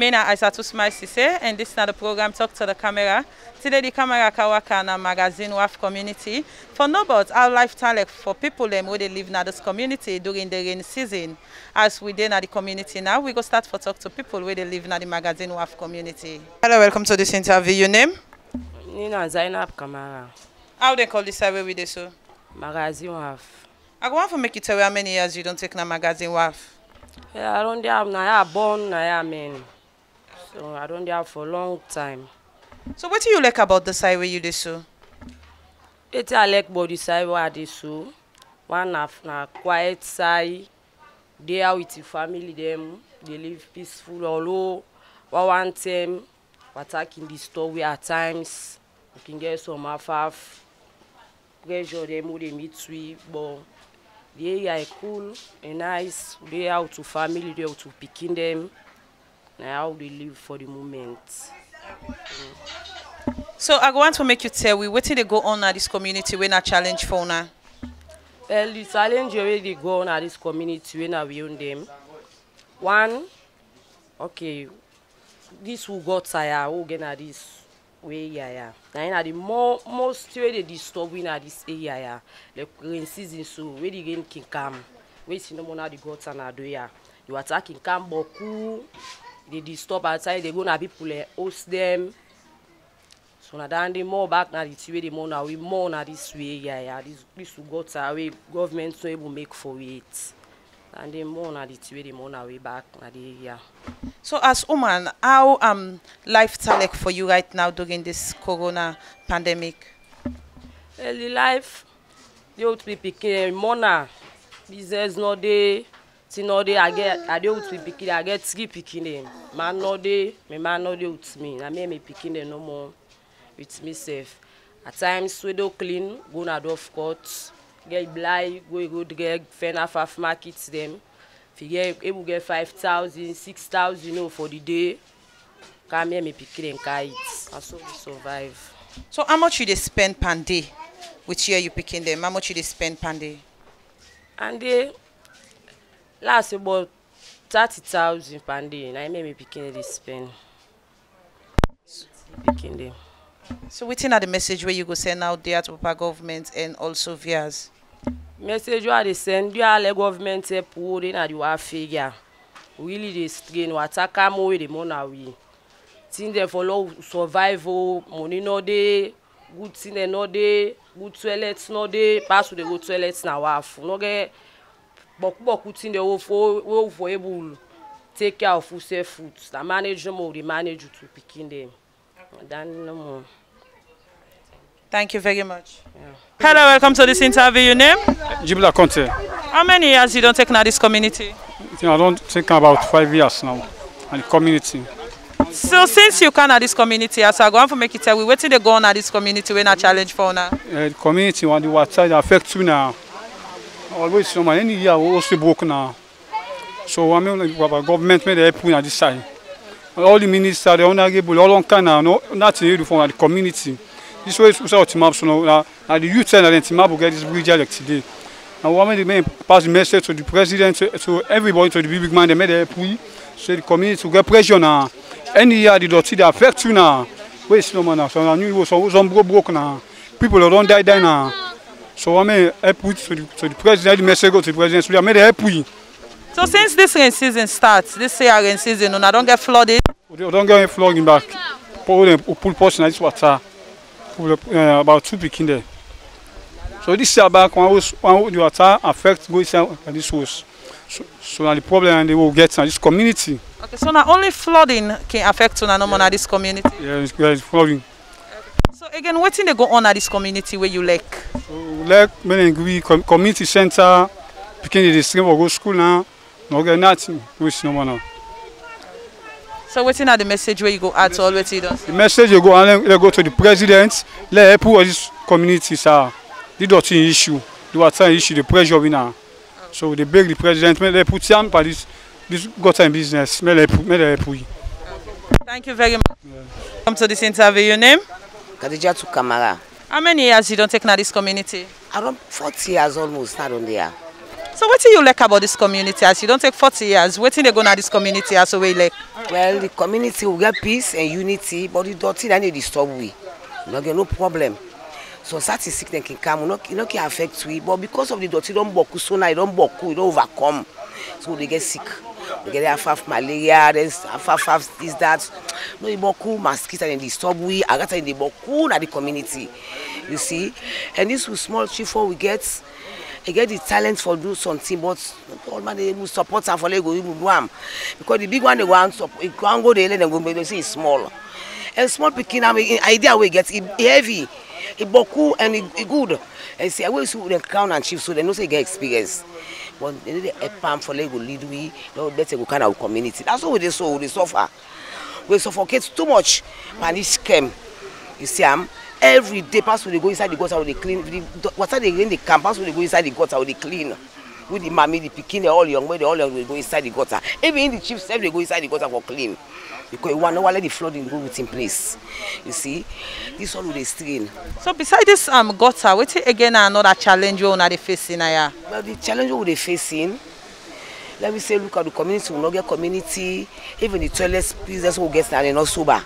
Me na Isatu Smile Sesay, and this is the program Talk to the Camera. Today the camera kawaka na Magazine Wharf Community. For no but our lifestyle for people them where they live in this community during the rainy season. As we did at the community now, we go start for talk to people where they live in the Magazine Wharf Community. Hello, welcome to this interview. Your name? Nina Zainab Kamara. How they call this away with this so? Magazine Wharf. I want to make you tell me how many years you don't take na Magazine Wharf. Yeah, I don't have na born na man. So I don't have for a long time. So what do you like about the side where you do so? It's I like about the side where I do so. One half na quiet side. They are with the family them. They live peaceful. Although one time attacking the store where at times you can get some half pressure them who they meet with, but the area is cool and nice. They are to family, they are to picking them. Now how they live for the moment. So I want to make you tell we what did they go on at this community when a challenge for now? Well, the challenge already go on at this community when we own them. One, okay, this who got tired, who get at this way, yeah. Now the most way they disturbing at this area, like rain season, so where the rain can come, where see no more the goats and adoya. You attacking come boku. They disturb outside, they go na people host them. So now then they more back na this way, they more now we more na this way, yeah. This will go to way government so able make for it. And they more na this way, they more now way back na the area. So as woman, how lifestyle like for you right now during this corona pandemic? Well, the life, they ought to be picking more na business no day. See no day I do to picking. I get 3 picking them. Man no day, my man no day with me. I me picking them no more with myself. At times we do clean, go na do of court, get blind, go get fair half markets them. If you get able get 5,000, 6,000 for the day, come here me picking them kites. And so we survive. So how much you they spend per day? Which year you picking them? How much you they spend per day? And they last about 30,000 per day. I may be picking this spend. Picking them. So within the message where you go send out there to Papa government and also viewers? Message where they send you all the government help in at your figure. Really they strain what attack more the money we. Things they follow survival, money no day, good thing they no day, good toilets no day, pass with the good toilets now half. No get beaucoup thing they will for able take care of food. The manager more the manager to picking them. Then no more. Thank you very much. Yeah. Hello, welcome to this interview. Your name? Jibla Conte. How many years you don't take now this community? I don't think about 5 years now. And the community. So since you can at this community, as I go on for make it tell we wait till they go on at this community when a challenge for now. The community when the water affects you now. Always any year we also broke now. So I mean like government made help on this side. All the ministers, the honorable, all on can now, no nothing to do for the community. This way is also team up so now the youth and the team up will get this bridge like today. And we made the pass the message to the president, to everybody, to the big man, they made help we so the community to get pressure now. Any year the dirty they affect you now. Wait no man now. So I knew it was some broke now. People don't die now. So I made help we to the president, the message go to the president, so I made help we. So since this rain season starts, this year rain season, I don't get flooded? We don't get flooding back. Pull portion of this water. About 2 picking there. So this year back when the water affect go inside this house. So now the problem they will get in this community. Okay, so now only flooding can affect no more at this community? Yeah, it's flooding. So again, what thing they go on at this community where you like? So like many community center, picking the stream or go school now, no get nothing, which no more now. So what's in the message where you go out to all what you do? The message you go and let go to the president, let help this community sir. The dirty issue, the water issue, the pressure we now. So they beg the president, may they put some for this gutter business, may they help we. Thank you very much. Yeah. Come to this interview. Your name? Isatu Kamara. How many years you don't take now this community? Around 40 years almost, not on there. So what do you like about this community as you don't take 40 years? What do they go now this community as a way like? Well, the community will get peace and unity, but the dirty that need disturb we. No get no problem. So certain sickness can come, no can affect we, but because of the dirty don't boku so now, don't boku, don't overcome. So they get sick. They get half malaria, there's half this that. No boku mosquito and disturb we. I got in the boku na the community. You see, and this was small chief we get. They get the talent for do something, but all man they support and for they go even do am. Because the big one they go and support, it can't go there, then go make them say it's small. And small picking idea we get it heavy, it boku and it good. And see I always see the crown and chief so they know say get experience. But they need a palm for they go lead we, no better go kind of community. That's what they suffer. We suffocate too much and this scam. You see every day, pass when they go inside the gutter, they clean. Water they rain, the camp, pass when they go inside the gutter, they clean. With the mommy, the pikin, they all young, they all young, they go inside the gutter. Even in the chief self, they go inside the gutter for clean. Because one no let the flooding go within place. You see, this all they strain. So besides this gutter, what again another challenge you are facing here? Well, the challenge we they facing, let me say, look at the community, we not get community, even the toilet business will get now, they not sober.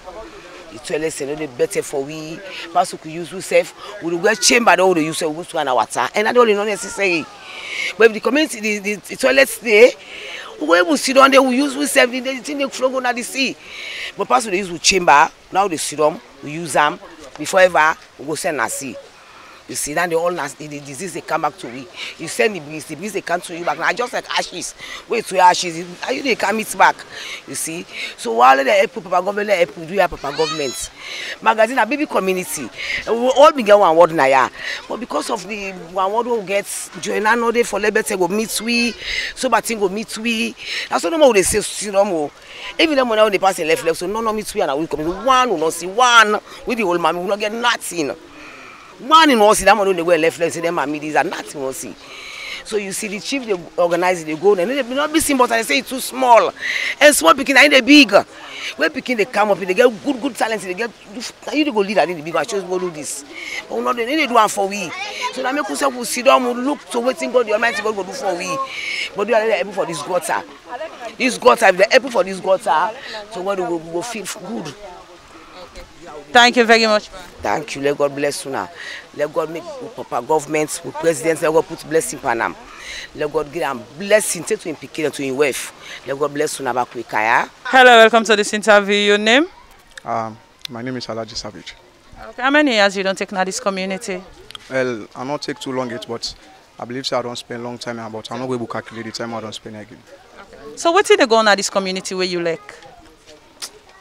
The toilets are not better for we. Pass we could use yourself. We will get chamber that we use we go to an water, and that only not necessary. But if the community, the toilets there, we will sit down there. We use ourselves. The thing they flow on the sea. But pass we use with chamber. Now they sit down. We use them before ever we go send a sea. You see, then the disease they come back to we. You send the bees they come to you back. Now just like ashes, wait to ashes, you they come it back. You see, so while they help Papa government, they help do your Papa government. Magazine a baby community. We all be get one word now, yeah. But because of the one word who gets join another for liberty go meet we, so bad thing go meet we. That's what no more they say. See no more. Even them when they pass in left, so no meet we and I will come. One will not see one with the old man. We will not get nothing. One in all see that man on the way left, say them and these are nothing will see. So you see the chief they organize it, they go and they not be simple, they say it's too small. And small picking I need big. When picking they come up, they get good talent, they get you go lead in the big I just go do this. But not they need do one for we. So that make us will sit down, we look to waiting God, the Almighty God will do for we. But they are able for this gutter. This gutter, if they're able for this gutter, so what we will feel good. Thank you very much. Thank you. Let God bless you now. Let God make Papa governments, with presidents, let God put blessing on them. Let God give them blessing to him picking to him wife. Let God bless you now back with Kaya. Hello, welcome to this interview. Your name? My name is Isatu Savage. Okay. How many years you don't take now this community? Well, I not take too long yet, but I believe so I don't spend long time, but I'm not going to calculate the time I don't spend again. Okay. So what did they go on at this community where you like?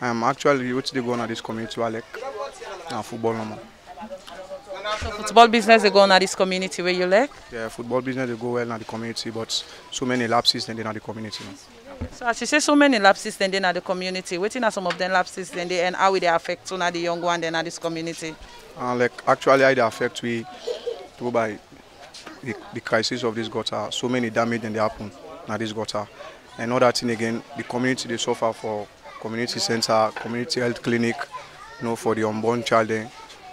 Actually, what they go on at this community I like football no more. So football business they go on at this community where you like? Yeah, football business they go well in the community, but so many lapses then in the community. Okay. So as you say, so many lapses then in the community. What are some of them lapses then they and how will they affect the young one then at this community? Like actually, how they affect we to by the crisis of this gutter. So many damage then they happen at this gutter. And other thing again, the community they suffer for community center, community health clinic, you know, for the unborn child,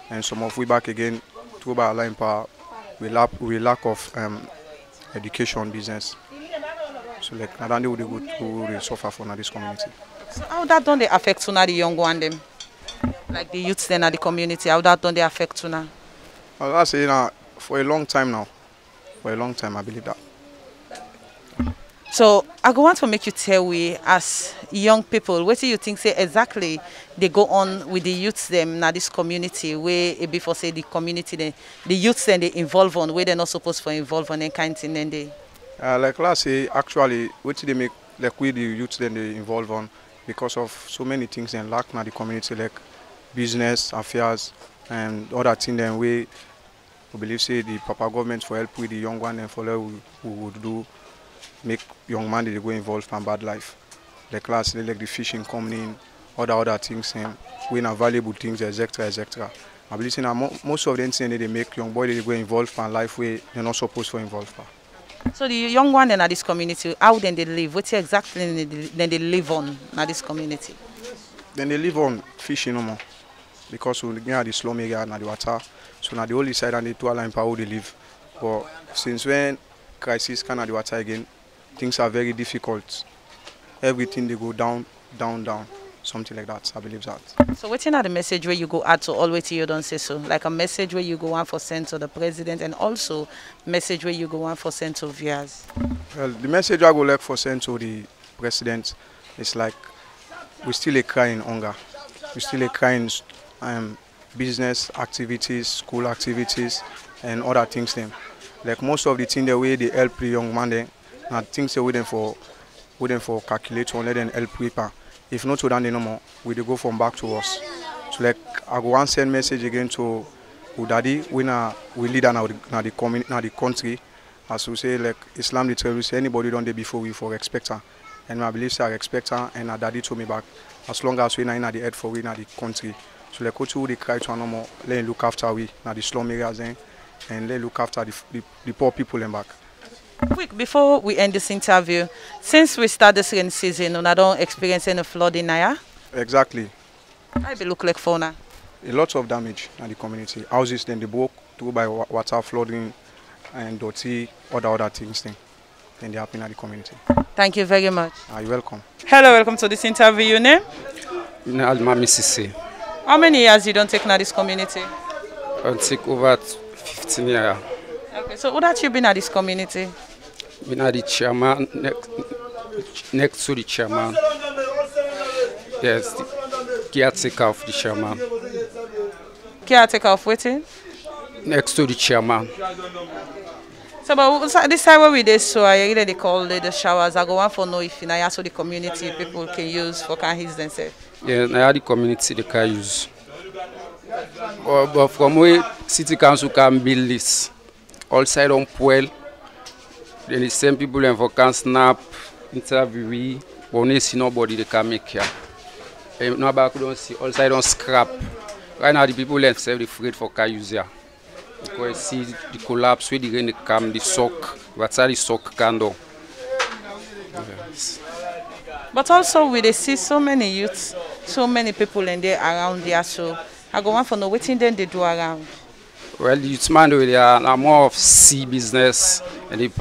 and some of we back again to by line power we lack of education business. So like now they would go to suffer for this community. So how that don't they affect the young one them? Like the youths then at the community, how that don't they affect now? Well, I say for a long time now. For a long time I believe that. So I go want to make you tell we as young people, what do you think say exactly they go on with the youths them now this community where before say the community the youths then they involve on where they're not supposed to involve on any kind of thing then they like last say actually what they make like we the youths then they involve on because of so many things and lack now the community like business affairs and other things then we believe say the Papa government for help with the young one and for we would do make young man they go involved in bad life. The class like the fishing company, other things and we na valuable things, etc. I believe most of them things they make young boy they go involved in life where they're not supposed to involve. So the young one in this community, how then they live? What exactly then they live on in this community? Then they live on fishing no more. Because we get the slum area and the water. So now the only side and the two line power they live. But since when crisis kind of the water again, things are very difficult. Everything they go down, down, down. Something like that, I believe that. So what's the message where you go add to always you don't say so? Like a message where you go on for send to the president and also message where you go on for send to viewers? Well, the message I go like for send to the president is like we still a crying hunger. We still a crying business activities, school activities and other things them. Like most of the things the way they help the young man then, and things they waiting for calculate or let them help prepare. If not to that no more, we go from back to us. So like I go and send message again to Udadi, we lead now the country. As we say like Islam the terrorists, anybody done there before we for respect her. And I believe I respect her and Daddy told me back. As long as we in the head for we in the country. So like go to the cry to no more, let look after we now the slum areas and let look after the poor people and back. Quick, before we end this interview, since we start this rain season, and I don't experience any flood in Naya? Exactly. How it look like for now? A lot of damage in the community. Houses then they broke through by water flooding and dirty, other things then they happen in the community. Thank you very much. You're welcome. Hello, welcome to this interview. Your name? Magazine Sesay. How many years you don't take now this community? I take over 15 years. Okay, so what have you been at this community? Been at the chairman, next to the chairman. Yes, the caretaker of the chairman. Caretaker of waiting? Next to the chairman. So, but this time where we did so, I really they call it the showers. I go on for know if you know so the community people can use for can use themselves. Yeah, now the community they can use. But from where city council can build this, all side on Puel. Then the same people in for can snap, interview, but when see nobody they can make here. And nobody don't see, all side on scrap. Right now the people themselves afraid for can use here. Because see the collapse where the rain come, the sock, what's the sock can do. Yes. But also we see so many youths, so many people in there around there, so I go on for know what thing then they do around. Well, the youth man they are more of sea business and they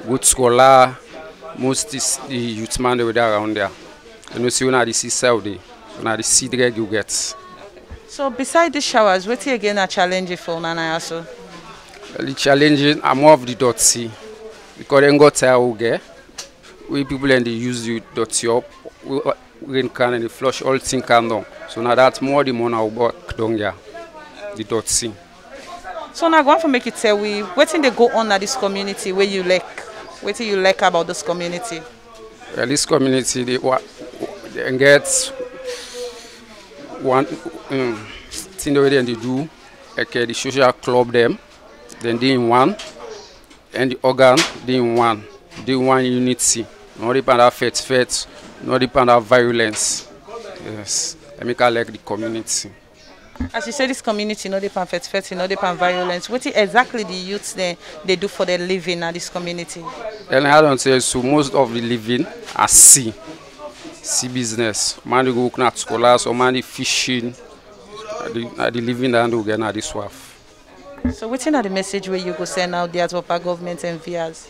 good scholar. Most is the youth man they around there. And you see when the sea side day, when the sea drag you get. So beside the showers, what again a challenge for Nana also? Well, the challenge are more of the dirty because they got tired we people and they use the dirty up, rain can and they flush all things can down. So now that's more the money I work down here, the dirty. So now I want to make it tell we what thing they go on at this community where you like, what do you like about this community? Well, this community they get one thing they do, okay, the social club them, then they in one, and the organ they in one, they one unity, not depend on faith, not depend on violence. Yes, I make I like the community. As you say, this community no depend faith, no depend violence. What exactly the youths they do for their living at this community? And I don't say so. Most of the living are sea business. Man they go work at scholars or man they fishing. The living that they get at this wharf. So what's the message where you go send out there to our government and viewers?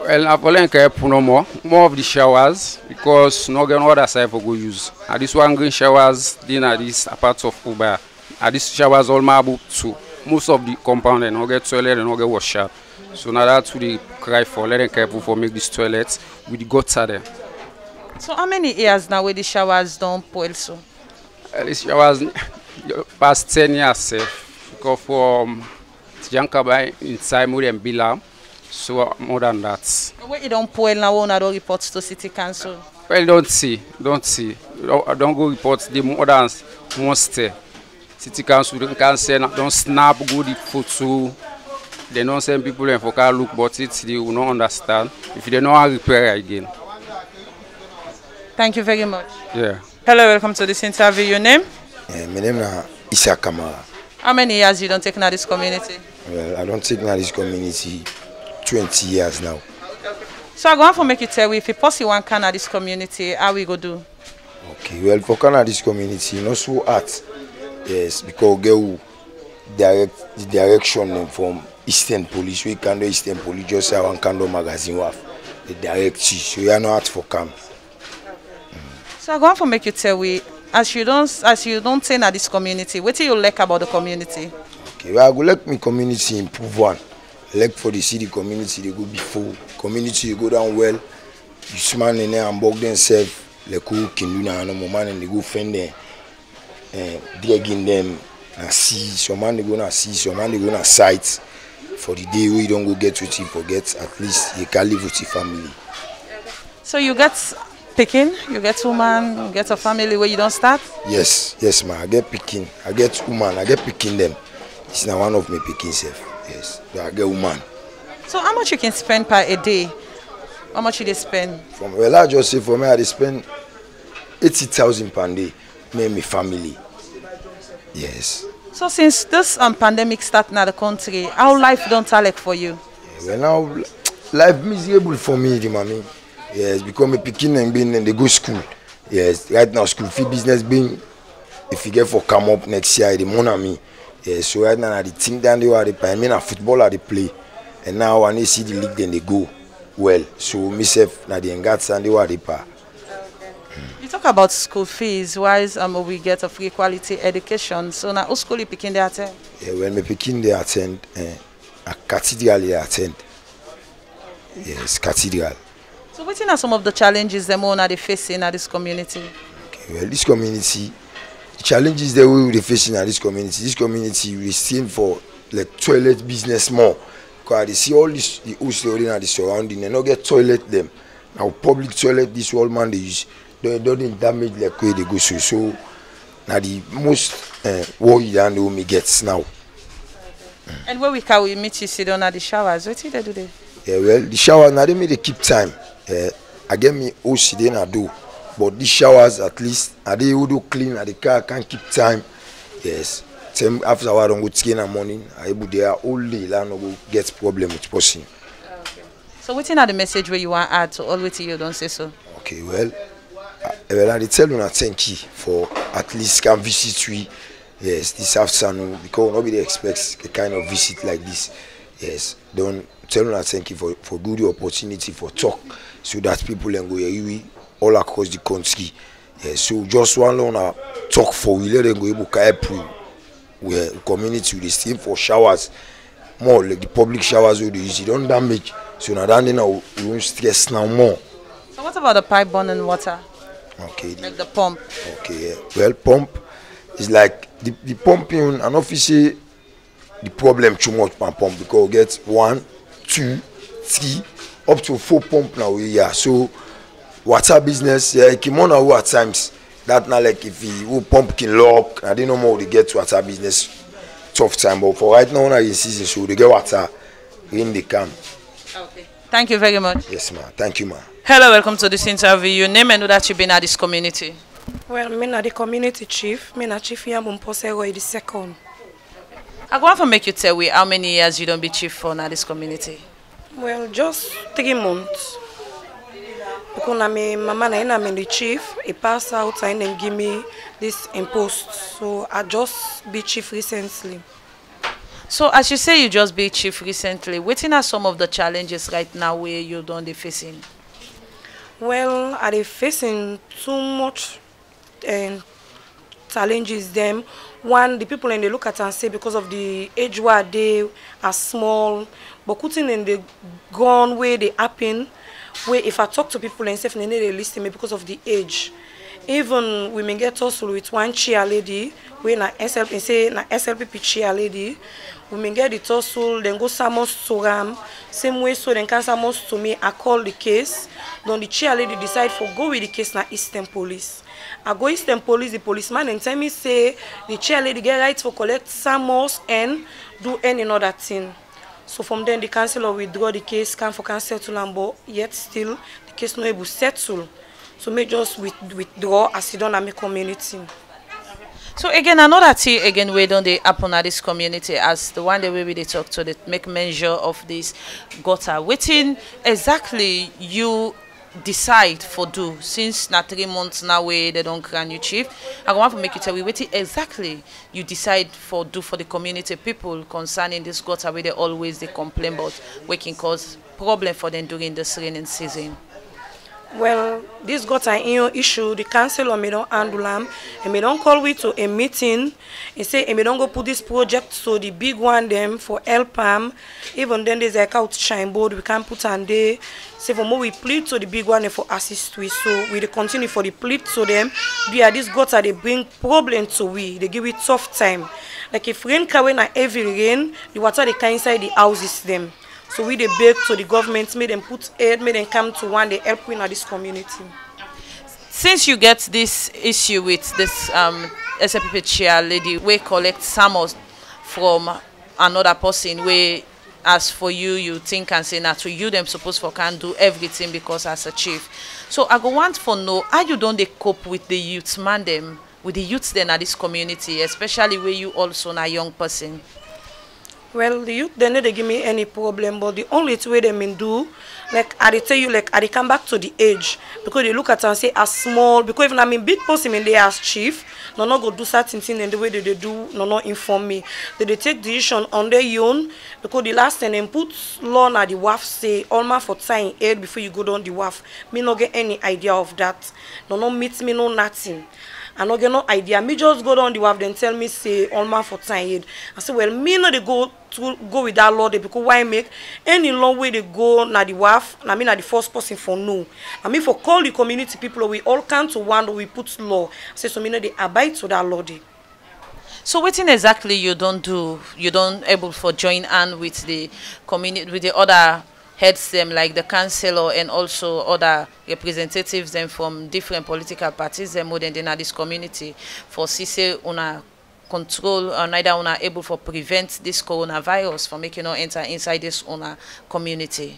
Well, I don't care no more of the showers because no get other side for go use. At this one green showers, then at this apart of Uber. At this showers all marble too. Most of the compound and no get toilet and no get washer. So now that's what they cry for. Let them careful for make this toilets with the gutter there. So how many years now where the showers don't spoil so? The showers past 10 years safe. Because from Jankaba inside more than Bila, so more than that. Where you don't spoil now, one don't report to city council. Well, don't see. Don't go report the more than most. City council can say don't snap good photo. They don't send people in for car look, but it they will not understand if they know how to repair again. Thank you very much. Yeah. Hello, welcome to this interview. Your name? My name is Isatu Smile. How many years you don't take now this community? Well, I don't take now this community 20 years now. So I go on for make you tell me if you post one can at this community, how we go do? Okay, well for Canada this community, not so hard. Yes, because get direct the direction from Eastern Police. We can do Eastern Police. Just say one can do Magazine Wharf. The direct chief. So you are not out for camp. So I go on for make you tell we as you don't say na this community. What do you like about the community? Okay, well, I go like me community improve one. Like for the city community, they go before community, they go down well. You smile in there and bug themselves. Like who can do now, no man, and they go find them, dragging them, and see. Some man they go na see, some man they go na sight. For the day we don't go get what you forget, at least you can live with your family. So you get picking, you get woman, you get a family where you don't start? Yes, man. I get picking, I get woman, I get picking them. It's not one of my picking self. Yes, I get woman. So how much you can spend per a day? How much you they spend? Well, I just say for me, I spend 80,000 per day. Me and my family. Yes. So since this pandemic started in the country, how life don't tell like for you? Yeah, well, now life miserable for me, the mommy. Yes, because me picking and being in the good school. Yes, right now school fee business being if you get for come up next year, the money me. Yes, so right now the team down there are the play. I mean, a footballer they play, and now when they see the league, then they go well. So myself now the engats and they are the pa. You talk about school fees. Why we get a free quality education? So now, who school you picking they attend? Yeah, when me picking they attend, a cathedral they attend. Yes, cathedral. So what are some of the challenges them all are facing in this community? Okay, well, this community, the challenges that we are facing in this community we still for like toilet business more. Because they see all this the house and the surrounding, they not get toilet them. Now public toilet this whole man they use. They don't damage like where they go through. So now the most worry that we get now. And where we can meet you sit down at the showers, what do they do there? Yeah, well, the shower now they make they keep time. I get me OCD na do, but the showers at least are they who do clean at the car can keep time. Yes. After I don't go take in the morning, I able there all day and no go get problem with person. Okay. So what are the message where you want to add to all what you don't say so? Okay, well, I tell you thank you for at least can visit we. Yes, this afternoon because nobody expects a kind of visit like this. Yes, don't tell you thank you for good opportunity for talk so that people can go here all across the country. Yes, so just one long talk for we let them go able to help you. Where community they steam for showers more like the public showers we use. You don't damage. So now that now we won't stress now more. So what about the pipe burning water? Okay. Like the pump. Okay, yeah. Well, pump is like the pumping and obviously the problem too much per pump because we get 1, 2, 3 up to 4 pump now here. So water business, yeah, it can on at times. That not like if you pump can lock, I didn't know more they get water business tough time. But for right now, in season, so they get water in the camp. Okay. Thank you very much. Yes, ma'am. Thank you, ma'am. Hello, welcome to this interview. Your name and know that you've been at this community. Well, me na the community chief. Me na chief Yamumposero the second. I want to make you tell me how many years you don't be chief for now this community. Well, just 3 months. Because my mama na the chief, he passed out and then give me this impost. So I just be chief recently. So as you say you just be chief recently, what are some of the challenges right now where you don't be facing? Well, are they facing too much challenges them. One, the people and they look at and say because of the age where they are small, but putting in the gone where they happen. Where if I talk to people and say they listen me because of the age, even we may get also with one chair lady, when na SLP say na SLP chair lady, we may get the tussle, then go summons to them, same way so then can summons to me. I call the case, then the chair lady decide for go with the case na Eastern Police. I go Eastern Police, the policeman and tell me say the chair lady get right for collect summons and do any other thing. So from then the councillor withdraw the case, come for cancel to Lambo, yet still the case no able to settle. So may just withdraw as it done at my community. So again, another thing again where don't they happen at this community as the one the way we they talk to they make measure of this gutter. Waiting exactly you decide for do since na 3 months now wey they don't grant you chief? I go want to make you tell me what exactly you decide for do for the community people concerning this gutter where they always they complain about wey can cause problem for them during this raining season. Well, this got an issue. The councillor may don't handle them, and may don't call we to a meeting and say, and may don't go put this project so the big one them for help them. Even then there's like out shine board we can put on there. Say for more we plead to the big one for assist we. So we continue for the plead to them. They are this gutter they bring problem to we. They give it tough time. Like if rain come and heavy rain, the water they can inside the houses them. So we they beg to the government, made them put aid, made them come to one, they help in this community. Since you get this issue with this SFPP chair lady, we collect summons from another person where as for you, you think and say, now to you them supposed for can do everything because as a chief. So I go want for know, how you don't they cope with the youths, man them, with the youths then at this community, especially where you also a young person? Well, the youth, they never give me any problem, but the only way they mean do, like, I tell you, like, I come back to the age, because they look at and say, as small, because even I mean, big person in there as chief, no not go do certain things in the way that they do, no not inform me. They take decision on their own, because the last time they put law na the WAF say, almost for time aid before you go down the WAF. Me not get any idea of that. No not meet me, no nothing. I no get no idea. Me just go down the WAF, then tell me say almost for time aid. I say, well, me no they go with that law there because why make any long way they go na the WAF, na me na the first person for no. I mean for call the community people, we all come to one we put law. I say so me no they abide to that law there. So what exactly you don't do? You don't able for join hand with the community, with the other heads them like the councillor and also other representatives them from different political parties them more than this community for CC una control or neither una able for prevent this coronavirus from making no enter inside this una community.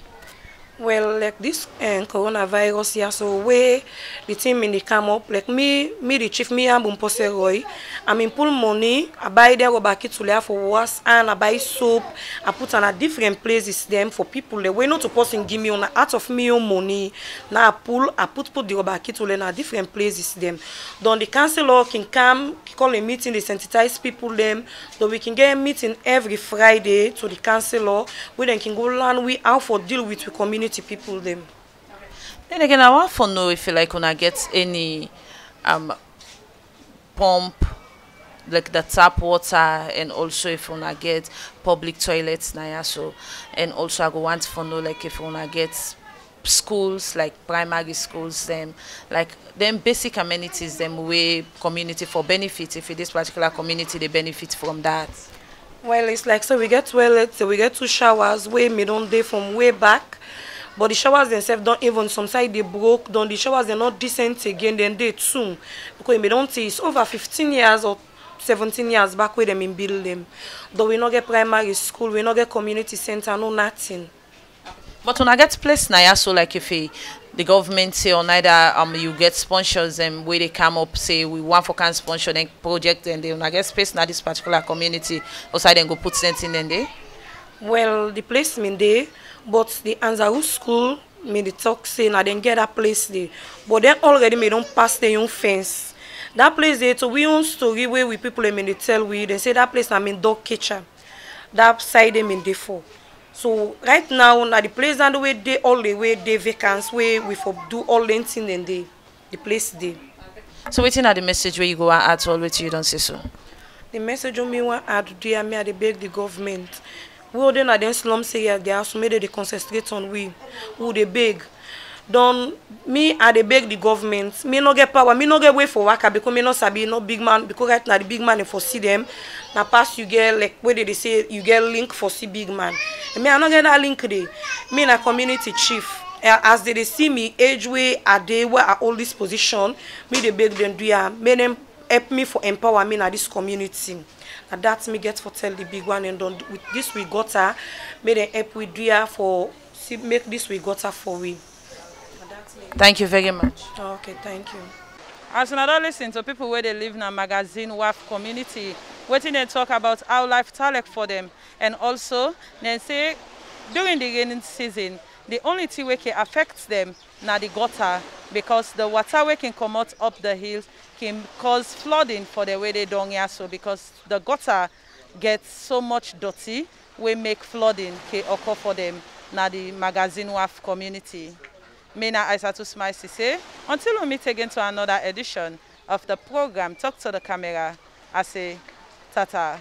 Well, like this coronavirus, yeah, so where the team in the come up, like me the chief, me and Bumpose Roy, I mean pull money, I buy their rubber kit to lay for wash and I buy soap, I put on a different places them for people. The way not to person give me on out of me own money. Now I put the rubber kit to lay in a different places them. Then the councillor can come, call a meeting, they sensitize people them. Then we can get a meeting every Friday to the councillor, where they can go learn we how for deal with the community people them. Then again, I want to know if you like when I get any pump like the tap water and also if you wanna get public toilets now so and also I go want to know like if you wanna get schools like primary schools them like them basic amenities them way community for benefit if this particular community they benefit from that. Well, it's like so we get toilets, so we get 2 showers way mid on day from way back. But the showers themselves don't even some side they broke, then the showers they're not decent again, then they soon. Because we don't see it's over 15 years or 17 years back where them in build them. Though we not get primary school, we not get community center, no nothing. But when I get place now, so like if the government say or neither you get sponsors and where they come up say we want for can sponsor the project and they will get space now this particular community outside then go put something in there. Well, the place mean there, but the Anzaru school me the talk say now then get that place there. But then already me don't pass the young fence. That place there so we own story where we people I mean they tell we they say that place I mean dog catcher. That side they mean for. So right now the place and the way they all the way they vacants where we for do all the things in the place there. So waiting at the message where you go and add all what you don't say so. The message on me want add there me they beg the government. We then at them slums area there so maybe they concentrate on we who they beg. Don't me I they beg the government. Me no get power, me no get way for worker because me no sabi no big man because right now the big man for see them. Now pass you get like where they say you get link for see big man. And me I no get that link there. Me na community chief. As they see me age way are they where I hold this position, me they beg them do ya, make them help me for empower me na this community. And that's me get for tell the big one and done with this we got her, make them help we do ya for see make this we got her for we. Thank you very much. Okay, thank you. As another listen to people where they live in a Magazine Wharf Community, waiting they talk about how life talk for them, and also they say during the raining season, the only thing wey can affect them na the gutter, because the water wey can come out up the hill can cause flooding for the way they don here, so because the gutter get so much dirty wey make flooding can occur for them na the Magazine Wharf community. Me na Isatu Smile Sesay. Until we meet again to another edition of the program Talk to the Camera, I say tata.